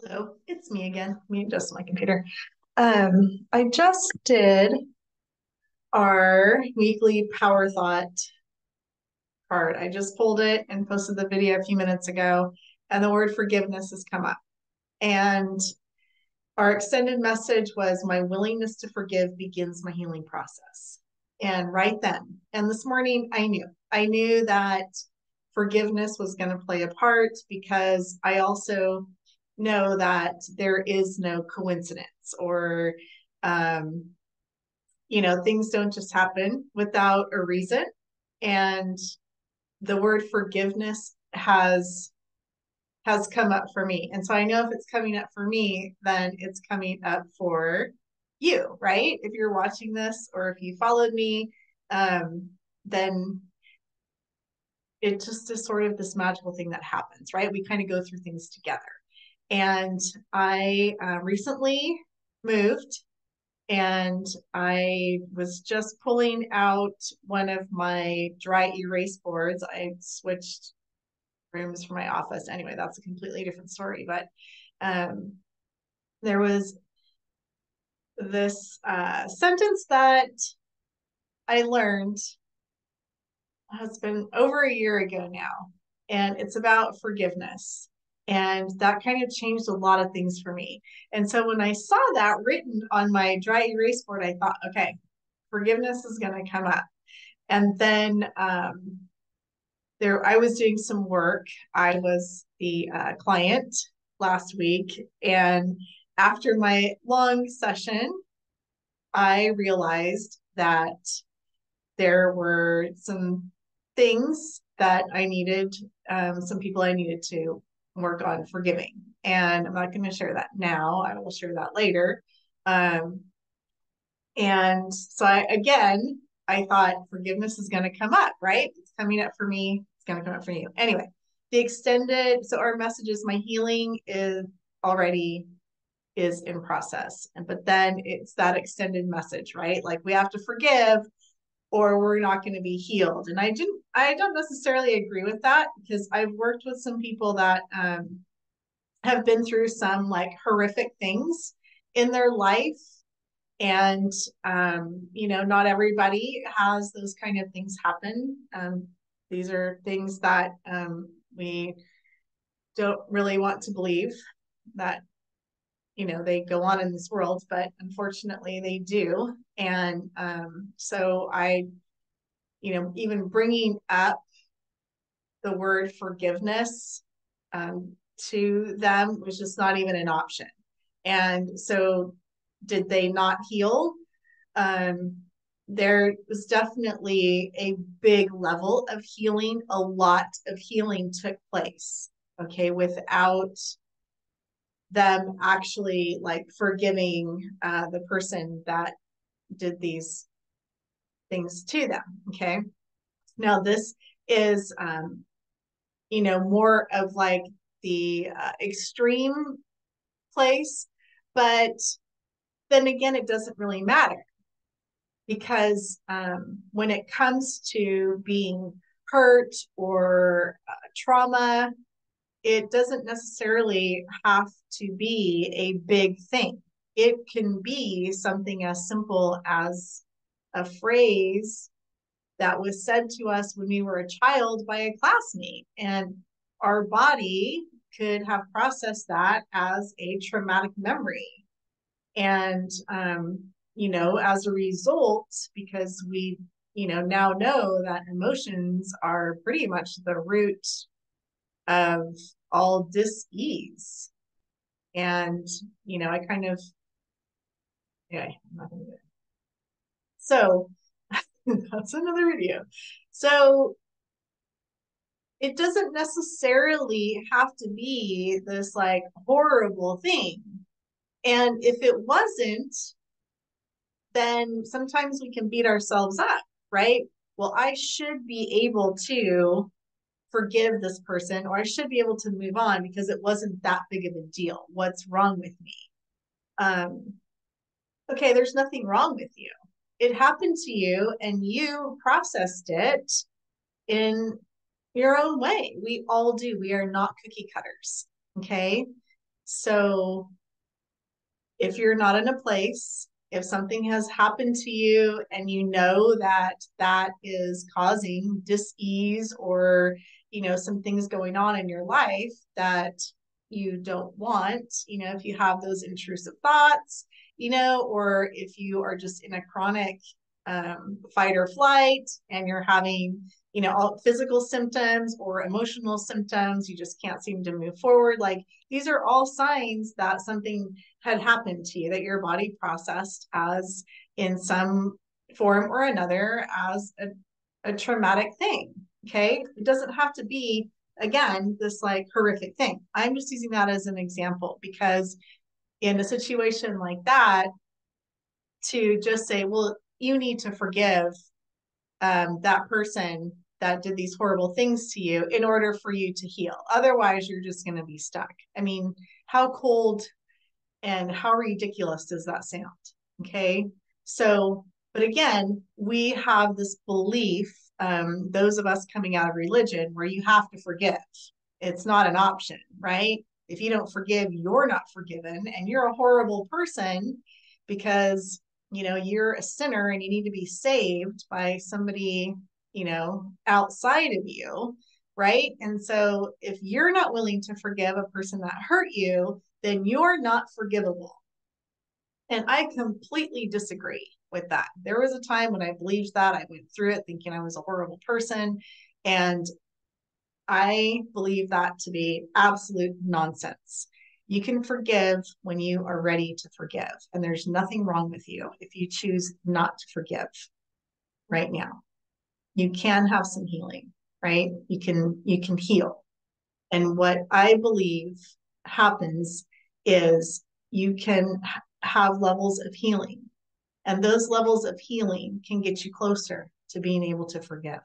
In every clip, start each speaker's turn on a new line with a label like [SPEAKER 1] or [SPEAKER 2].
[SPEAKER 1] Hello, it's me again. Me just my computer. I just did our weekly Power Thought card. I just pulled it and posted the video a few minutes ago, and the word forgiveness has come up. And our extended message was my willingness to forgive begins my healing process. And right then, and this morning, I knew that forgiveness was going to play a part because I also know that there is no coincidence or, um, things don't just happen without a reason. And the word forgiveness has come up for me. And so I know if it's coming up for me, then it's coming up for you, right? If you're watching this or if you followed me, then it just is sort of this magical thing that happens, right? We kind of go through things together. And I recently moved and I was just pulling out one of my dry erase boards. I switched rooms for my office. Anyway, that's a completely different story. But um, there was this sentence that I learned. It's been over a year ago now, and it's about forgiveness. And that kind of changed a lot of things for me. And so when I saw that written on my dry erase board, I thought, okay, forgiveness is going to come up. And then I was doing some work. I was the client last week, and after my long session, I realized that there were some things that I needed, some people I needed to work on forgiving. And I'm not going to share that now. I will share that later. Um, and so I thought forgiveness is going to come up, right? It's coming up for me. It's going to come up for you. Anyway, so our message is my healing is already is in process. But then it's that extended message, right? Like we have to forgive or we're not going to be healed. And I don't necessarily agree with that because I've worked with some people that have been through some like horrific things in their life. And, not everybody has those kind of things happen. These are things that we don't really want to believe that they go on in this world, but unfortunately they do. And so even bringing up the word forgiveness to them was just not even an option. And so, did they not heal? Um, there was definitely a big level of healing. A lot of healing took place, okay, without them actually like forgiving the person that did these things to them. Okay. Now, this is, more of like the extreme place, but then again, it doesn't really matter because when it comes to being hurt or trauma, it doesn't necessarily have to be a big thing. It can be something as simple as a phrase that was said to us when we were a child by a classmate. And our body could have processed that as a traumatic memory. And, as a result, because we, now know that emotions are pretty much the root of all dis-ease. And, I kind of, anyway, I'm not going to do it. So that's another video. So it doesn't necessarily have to be this like horrible thing. And if it wasn't, then sometimes we can beat ourselves up, right? Well, I should be able to forgive this person or I should be able to move on because it wasn't that big of a deal. What's wrong with me? Um, okay, there's nothing wrong with you. It happened to you and you processed it in your own way. We all do. We are not cookie cutters. Okay. So if you're not in a place, if something has happened to you and you know that that is causing dis-ease or, some things going on in your life that you don't want, if you have those intrusive thoughts, or if you are just in a chronic fight or flight and you're having, all physical symptoms or emotional symptoms, you just can't seem to move forward. Like these are all signs that something had happened to you, that your body processed as in some form or another as a traumatic thing. Okay. It doesn't have to be, again, this like horrific thing. I'm just using that as an example because in a situation like that, to just say, well, you need to forgive that person that did these horrible things to you in order for you to heal. Otherwise, you're just going to be stuck. I mean, how cold and how ridiculous does that sound? Okay. So, but again, we have this belief, those of us coming out of religion, where you have to forgive. It's not an option, right? If you don't forgive, you're not forgiven and you're a horrible person because, you're a sinner and you need to be saved by somebody, outside of you, right? And so if you're not willing to forgive a person that hurt you, then you're not forgivable. And I completely disagree with that. There was a time when I believed that. I went through it thinking I was a horrible person. And I believe that to be absolute nonsense. You can forgive when you are ready to forgive. And there's nothing wrong with you if you choose not to forgive right now. You can have some healing, right? You can heal. And what I believe happens is you can have levels of healing. And those levels of healing can get you closer to being able to forgive.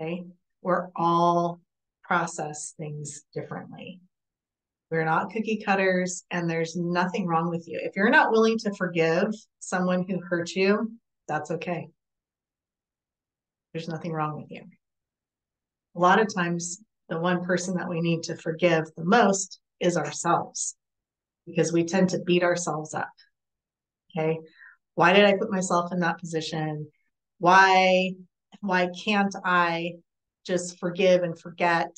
[SPEAKER 1] Okay. We're all process things differently. We're not cookie cutters, and there's nothing wrong with you. If you're not willing to forgive someone who hurt you, that's okay. There's nothing wrong with you. A lot of times, the one person that we need to forgive the most is ourselves because we tend to beat ourselves up. Okay. Why did I put myself in that position? Why can't I just forgive and forget?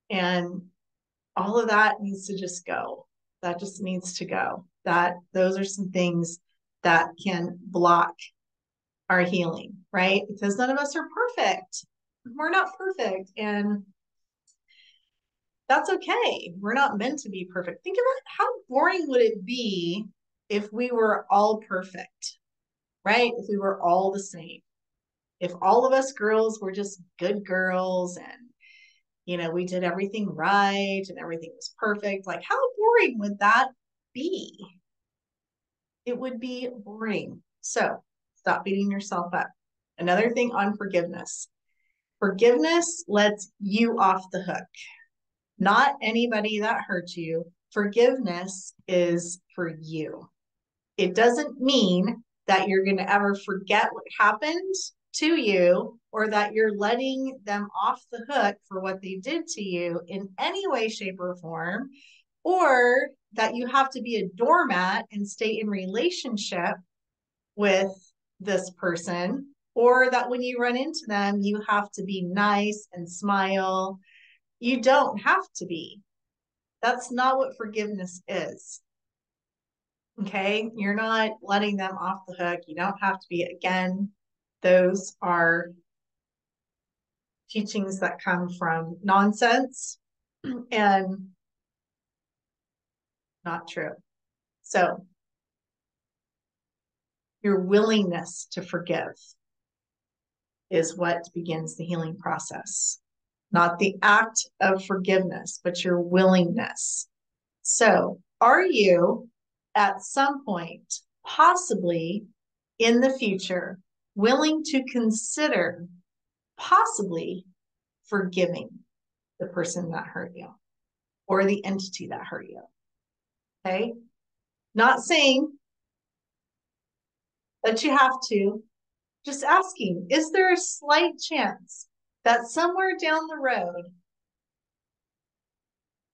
[SPEAKER 1] And all of that needs to just go. That just needs to go. Those are some things that can block our healing, right? Because none of us are perfect. We're not perfect. And that's okay. We're not meant to be perfect. Think about how boring would it be if we were all perfect, right? If we were all the same. If all of us girls were just good girls and we did everything right and everything was perfect. Like, how boring would that be? It would be boring. So stop beating yourself up. Another thing on forgiveness. Forgiveness lets you off the hook, not anybody that hurt you. Forgiveness is for you. It doesn't mean that you're going to ever forget what happened to you or that you're letting them off the hook for what they did to you in any way, shape, or form, or that you have to be a doormat and stay in relationship with this person, or that when you run into them, you have to be nice and smile. You don't have to be. That's not what forgiveness is. Okay. You're not letting them off the hook. You don't have to be. Again, those are teachings that come from nonsense and not true. So, your willingness to forgive is what begins the healing process, not the act of forgiveness, but your willingness. So, are you at some point, possibly in the future, willing to consider possibly forgiving the person that hurt you or the entity that hurt you? Okay. Not saying that you have to, just asking, is there a slight chance that somewhere down the road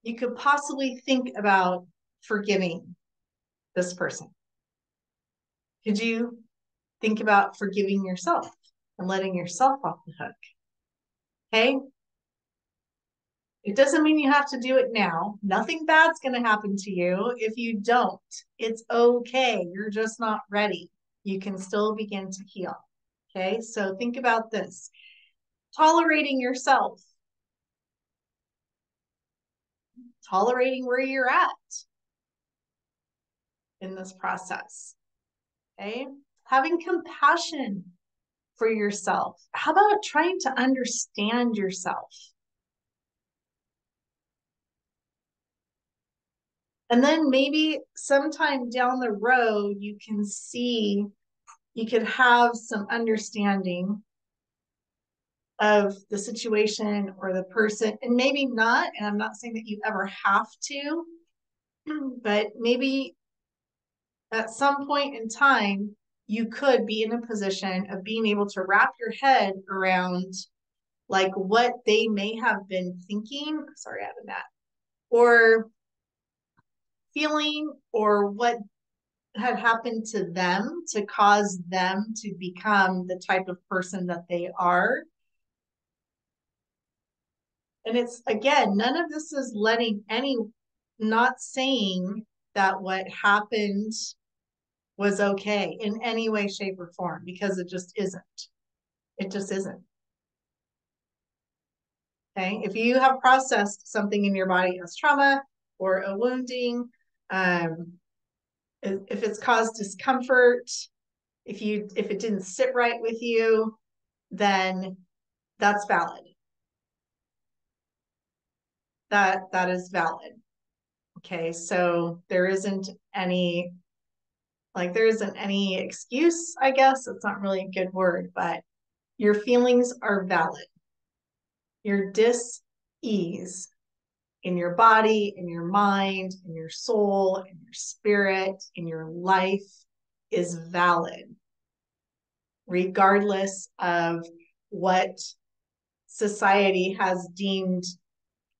[SPEAKER 1] you could possibly think about forgiving this person? Could you think about forgiving yourself and letting yourself off the hook? Okay. It doesn't mean you have to do it now. Nothing bad's going to happen to you if you don't. It's okay. You're just not ready. You can still begin to heal. Okay. So think about this: tolerating yourself, tolerating where you're at in this process. Okay. Having compassion for yourself. How about trying to understand yourself? And then maybe sometime down the road, you can see, you could have some understanding of the situation or the person, and maybe not. And I'm not saying that you ever have to, but maybe at some point in time, you could be in a position of being able to wrap your head around like what they may have been thinking. Sorry, I have a gnat. Or feeling, or what had happened to them to cause them to become the type of person that they are. And it's, again, none of this is letting any, not saying that what happened was okay in any way, shape, or form, because it just isn't. It just isn't. Okay. If you have processed something in your body as trauma or a wounding, if it's caused discomfort, if it didn't sit right with you, then that's valid. That is valid. Okay, so there isn't any excuse, I guess. It's not really a good word, but your feelings are valid. Your dis-ease in your body, in your mind, in your soul, in your spirit, in your life is valid, regardless of what society has deemed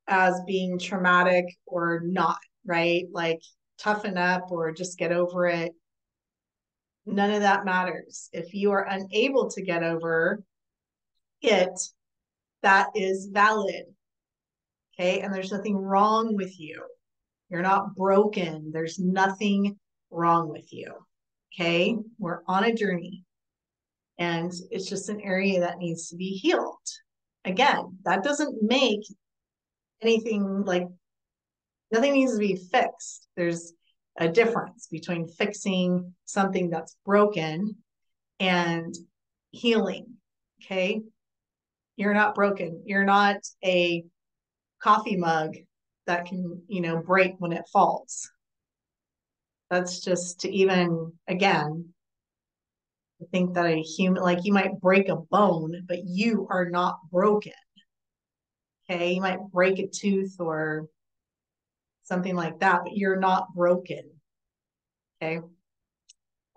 [SPEAKER 1] as being traumatic or not, right? Like toughen up or just get over it. None of that matters. If you are unable to get over it, that is valid. Okay. And there's nothing wrong with you. You're not broken. There's nothing wrong with you. Okay. We're on a journey, and it's just an area that needs to be healed. Again, that doesn't make anything like, nothing needs to be fixed. There's a difference between fixing something that's broken and healing. Okay. You're not broken. You're not a coffee mug that can, break when it falls. That's just to even, again, think that a human, like you might break a bone, but you are not broken. Okay. You might break a tooth or something like that, but you're not broken. Okay.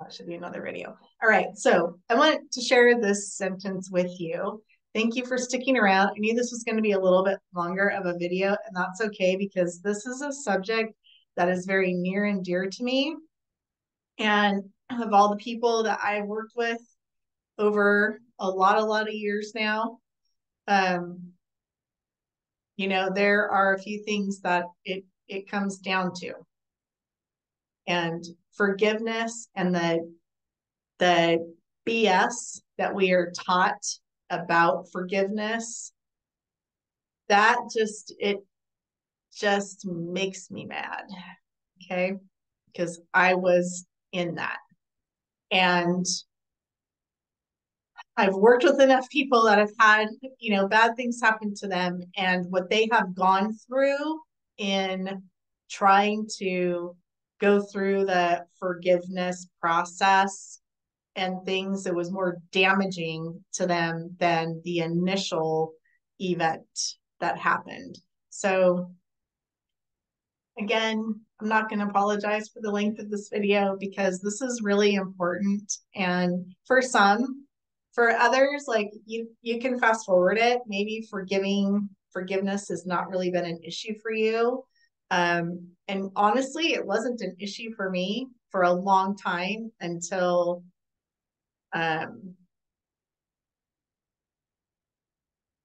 [SPEAKER 1] That should be another video. All right. So I want to share this sentence with you. Thank you for sticking around. I knew this was going to be a little bit longer of a video, and that's okay, because this is a subject that is very near and dear to me. And of all the people that I've worked with over a lot of years now, there are a few things that it comes down to. And forgiveness and the BS that we are taught about forgiveness, it just makes me mad. Okay. Because I was in that. And I've worked with enough people that have had, bad things happen to them, and what they have gone through in trying to go through the forgiveness process and things, it was more damaging to them than the initial event that happened. So again, I'm not going to apologize for the length of this video, because this is really important. And for some, for others, like you can fast forward it. Maybe forgiveness has not really been an issue for you. And honestly, it wasn't an issue for me for a long time um,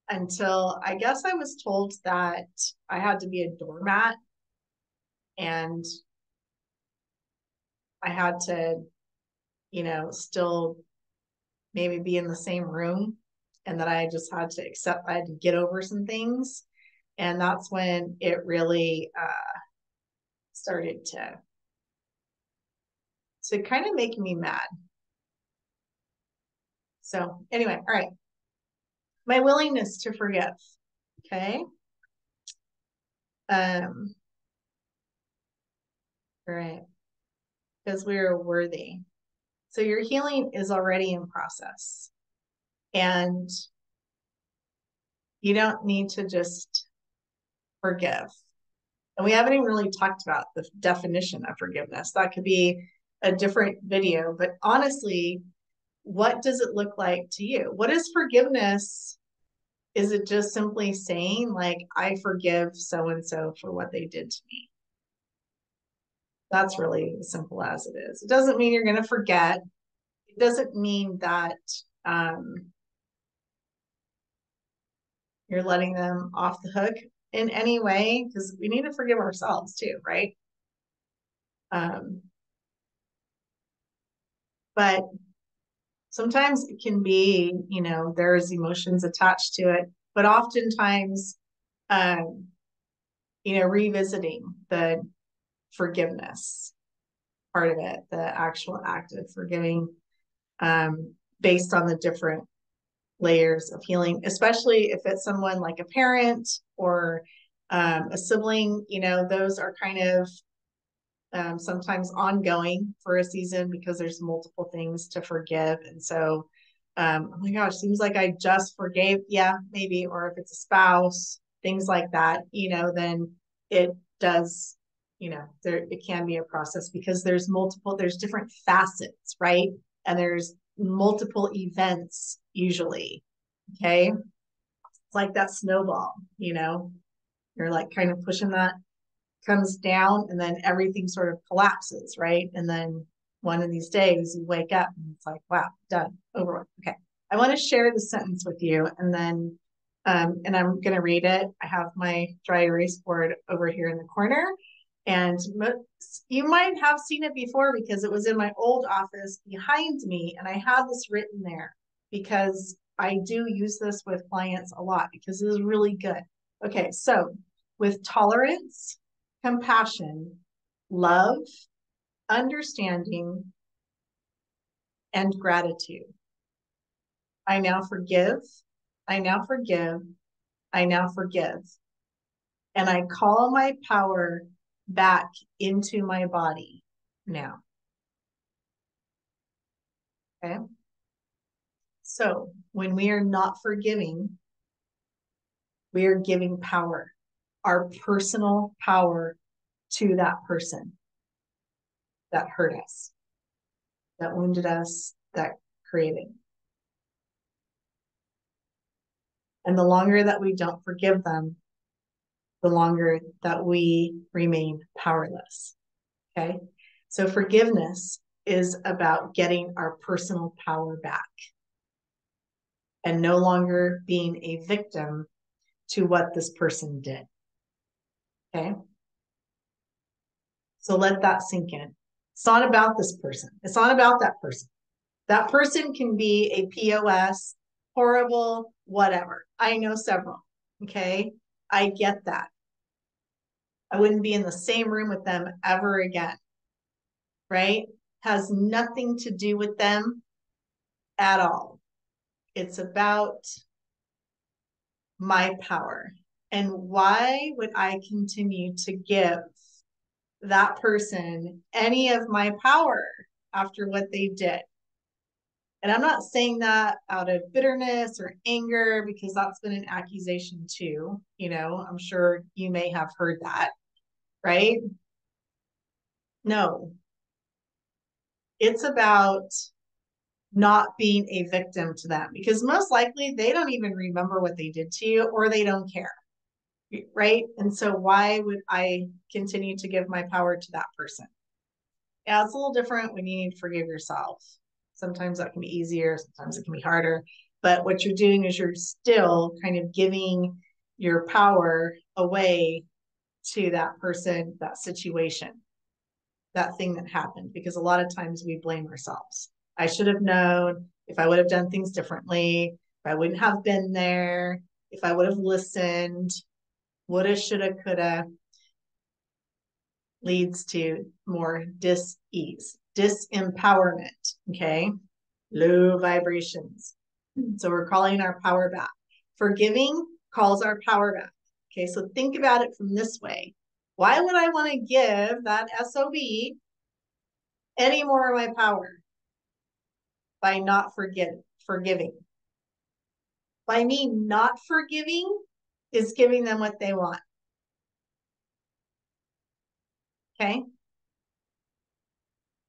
[SPEAKER 1] until I guess I was told that I had to be a doormat and I had to, still maybe be in the same room and that I just had to accept I had to get over some things. And that's when it really started to kind of make me mad. So anyway, all right. My willingness to forgive. Okay. Um, all right. Because we are worthy. So your healing is already in process. And you don't need to just forgive. And we haven't even really talked about the definition of forgiveness. That could be a different video. But honestly, what does it look like to you? What is forgiveness? Is it just simply saying, like, I forgive so and so for what they did to me? That's really as simple as it is. It doesn't mean you're going to forget. It doesn't mean that um, you're letting them off the hook in any way, because we need to forgive ourselves too, right? Um, but sometimes it can be, there's emotions attached to it, but oftentimes, um, revisiting the forgiveness part of it, the actual act of forgiving, based on the different layers of healing, especially if it's someone like a parent or a sibling, those are kind of sometimes ongoing for a season because there's multiple things to forgive. And so, oh my gosh, seems like I just forgave. Yeah, maybe. Or if it's a spouse, things like that, then it does, it can be a process because there's different facets, right? And there's multiple events usually. Okay. It's like that snowball, you're like kind of pushing that comes down and then everything sort of collapses, right? And then one of these days you wake up and it's like, wow, done, over with. Okay. I want to share the sentence with you and then, and I'm going to read it. I have my dry erase board over here in the corner. And you might have seen it before because it was in my old office behind me. And I had this written there because I do use this with clients a lot because it is really good. Okay. So with tolerance, compassion, love, understanding, and gratitude. I now forgive. I now forgive. I now forgive. And I call my power back into my body now. Okay. So when we are not forgiving, we are giving power, our personal power to that person that hurt us, that wounded us, that created. And the longer that we don't forgive them, the longer that we remain powerless. Okay. So forgiveness is about getting our personal power back and no longer being a victim to what this person did. Okay. So let that sink in. It's not about this person. It's not about that person. That person can be a POS, horrible, whatever. I know several. Okay. I get that. I wouldn't be in the same room with them ever again. Right? Has nothing to do with them at all. It's about my power. And why would I continue to give that person any of my power after what they did? And I'm not saying that out of bitterness or anger, because that's been an accusation too. I'm sure you may have heard that, right? No, it's about not being a victim to them because most likely they don't even remember what they did to you or they don't care. right? And so why would I continue to give my power to that person? Yeah, it's a little different when you need to forgive yourself. Sometimes that can be easier, sometimes it can be harder. But what you're doing is you're still kind of giving your power away to that person, that situation, that thing that happened. Because a lot of times we blame ourselves. I should have known if I would have done things differently, if I wouldn't have been there, if I would have listened, woulda, shoulda, coulda, leads to more dis-ease, disempowerment, okay? Low vibrations. So we're calling our power back. Forgiving calls our power back. Okay, so think about it from this way. Why would I want to give that SOB any more of my power by not forgiving? By me not forgiving is giving them what they want. Okay?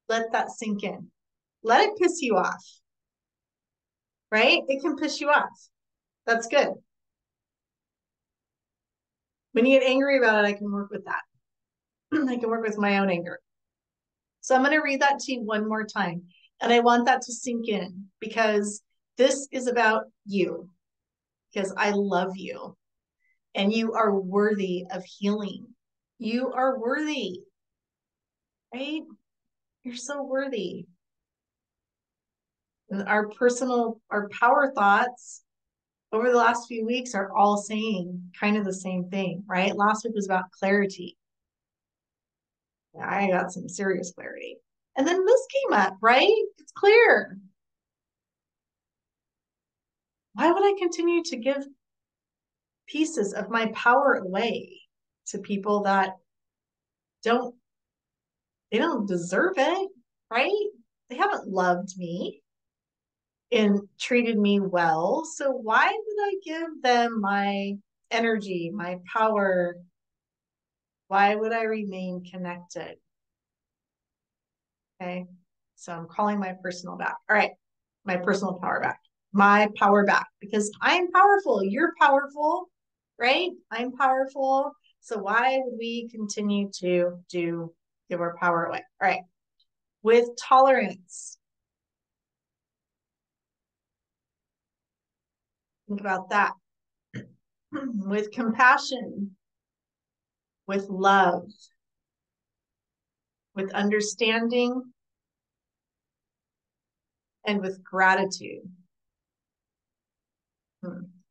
[SPEAKER 1] Let that sink in. Let it piss you off. Right? It can piss you off. That's good. When you get angry about it, I can work with that. I can work with my own anger. So I'm going to read that to you one more time. And I want that to sink in because this is about you, because I love you and you are worthy of healing. You are worthy, right? You're so worthy. And our power thoughts over the last few weeks are all saying kind of the same thing, right? Last week was about clarity. I got some serious clarity. And then this came up, right? It's clear. Why would I continue to give pieces of my power away to people that don't they don't deserve it, right? They haven't loved me and treated me well. So why would I give them my energy, my power? Why would I remain connected? Okay. So I'm calling my personal back. All right. My personal power back. My power back because I'm powerful. You're powerful, right? I'm powerful. So why would we continue to give our power away? All right. With tolerance, think about that. With compassion, with love, with understanding, and with gratitude.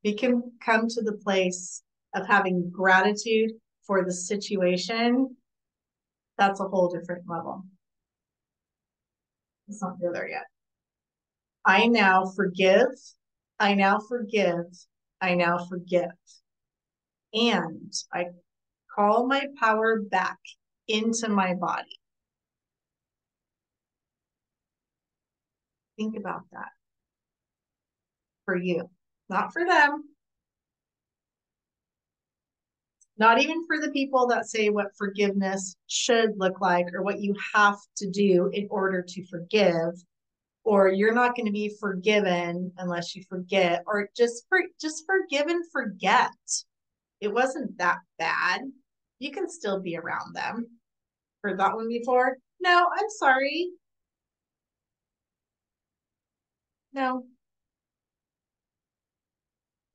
[SPEAKER 1] We can come to the place of having gratitude for the situation. That's a whole different level. Let's not go there yet. I now forgive. I now forgive. I now forgive. And I call my power back into my body. Think about that for you, not for them, not even for the people that say what forgiveness should look like or what you have to do in order to forgive, or you're not going to be forgiven unless you forget, or just forgive and forget. It wasn't that bad. You can still be around them. Heard that one before? No, I'm sorry. No,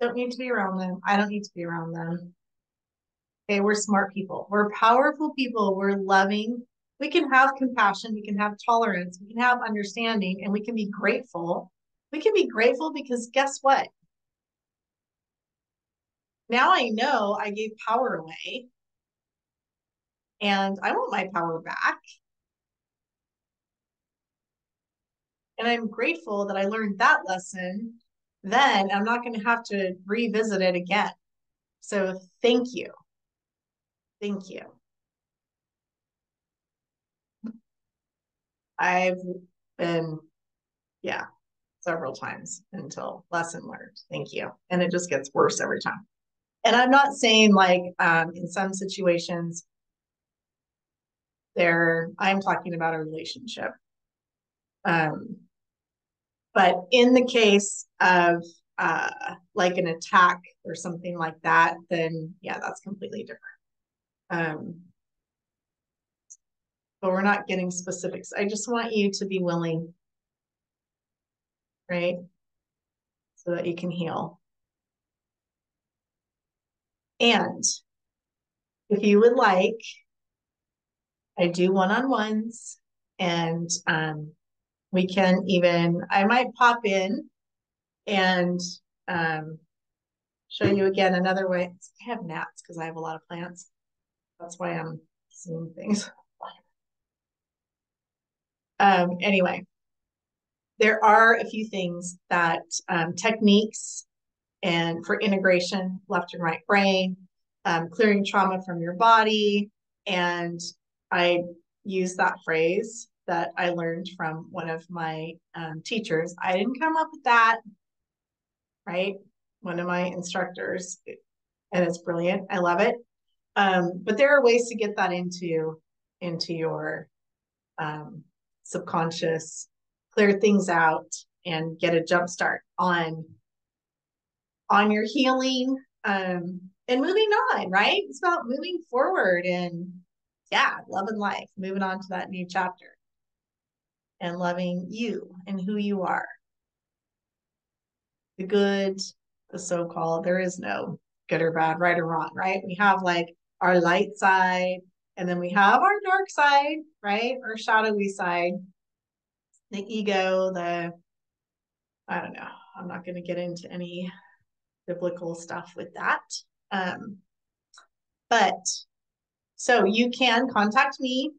[SPEAKER 1] don't need to be around them. I don't need to be around them. Okay, we're smart people. We're powerful people. We're loving. We can have compassion. We can have tolerance. We can have understanding, and we can be grateful. We can be grateful because guess what? Now I know I gave power away and I want my power back. And I'm grateful that I learned that lesson. Then I'm not going to have to revisit it again. So thank you. Thank you. I've been, yeah, several times until lesson learned. Thank you. And it just gets worse every time. And I'm not saying like in some situations I'm talking about a relationship. But in the case of like an attack or something like that, then yeah, that's completely different. But we're not getting specifics. I just want you to be willing, right? So that you can heal. And if you would like, I do one-on-ones, and we can even, I might pop in and show you again another way. I have gnats because I have a lot of plants. That's why I'm seeing things. Anyway, there are a few things that techniques and for integration, left and right brain, clearing trauma from your body. And I use that phrase that I learned from one of my teachers. I didn't come up with that, right? One of my instructors, and it's brilliant. I love it. But there are ways to get that into your subconscious, clear things out, and get a jump start on your healing, and moving on, right? It's about moving forward and yeah, loving life, moving on to that new chapter and loving you and who you are. The good, the so-called, there is no good or bad, right or wrong, right? We have like our light side, and then we have our dark side, right? Our shadowy side, the ego, I don't know. I'm not going to get into any biblical stuff with that. But so you can contact me.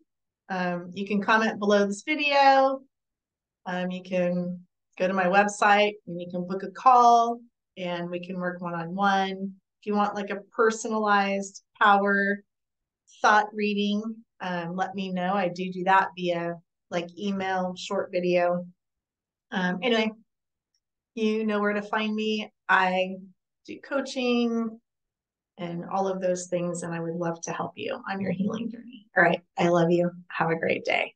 [SPEAKER 1] You can comment below this video. You can go to my website and you can book a call and we can work one-on-one. If you want like a personalized power thought reading, let me know. I do that via like email, short video. Anyway, you know where to find me. I do coaching and all of those things, and I would love to help you on your healing journey. All right. I love you. Have a great day.